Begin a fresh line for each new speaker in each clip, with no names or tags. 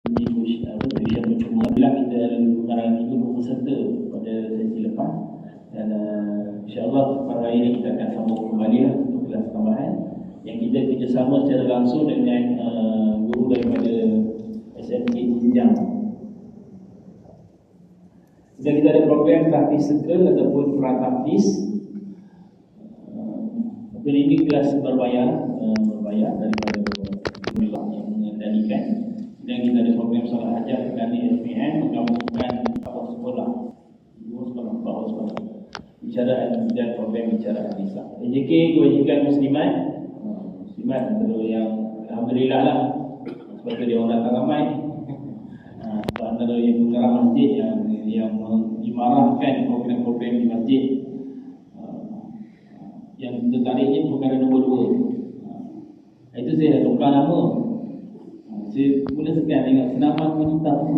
tuition percuma. Bila kita sekarang 30 peserta pada sesi lepas, dan insyaAllah pada hari ini kita akan sambung kembali untuk kelas tambahan yang kita kerjasama secara langsung dengan guru daripada SMK Jinjang. Dan kita ada program tahfiz circle ataupun pra-tahfiz. Ini kelas berbayar daripada yang mengendalikan. Dan kita ada program solat hajat dari SPM menggabungkan bawah sekolah, bicara dan program bicara hadisah. AJK kewajikan muslimat yang alhamdulillah lah, sebab dia orang datang ramai. Antara yang pengarah masjid yang dimarahkan program-program di masjid. Yang tertariknya perkara nombor 2. Itu saya dah tukar nama. Saya mula sekian tengok senaman wanita tu.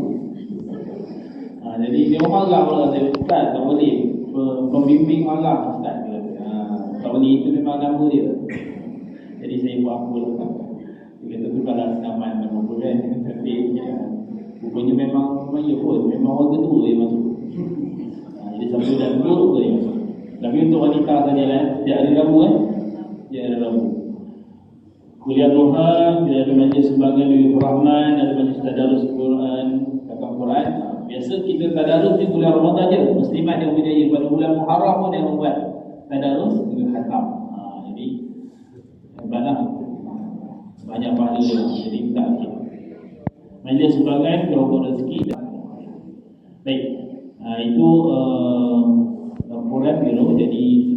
Jadi dia marah kalau saya ustaz tak boleh. Pembimbing marah ustaz dia. Tak boleh, itu memang nama dia. Jadi saya buat apa lah. Dia kata tukarlah senaman nama tu kan. Tapi rupanya memang ya pun, memang orang kedua dia masuk. Jadi sampai dah duduk dia masuk. Tapi untuk wanita saja setiap hari Rabu dia ada Rabu. Kuliah duha, dia ada majlis sumbangan Dewi Rahman, ada majlis tadarus Quran, khatam Quran. Biasa kita tadarus di bulan Ramadan je. Muslimat yang berjaya pada bulan Muharram pun yang membuat tadarus dengan khatam. Jadi hebatlah, banyak pahala dia. Jadi tak sikit. Majlis sumbangan berhubung rezeki. Baik, itu laporan biro. Jadi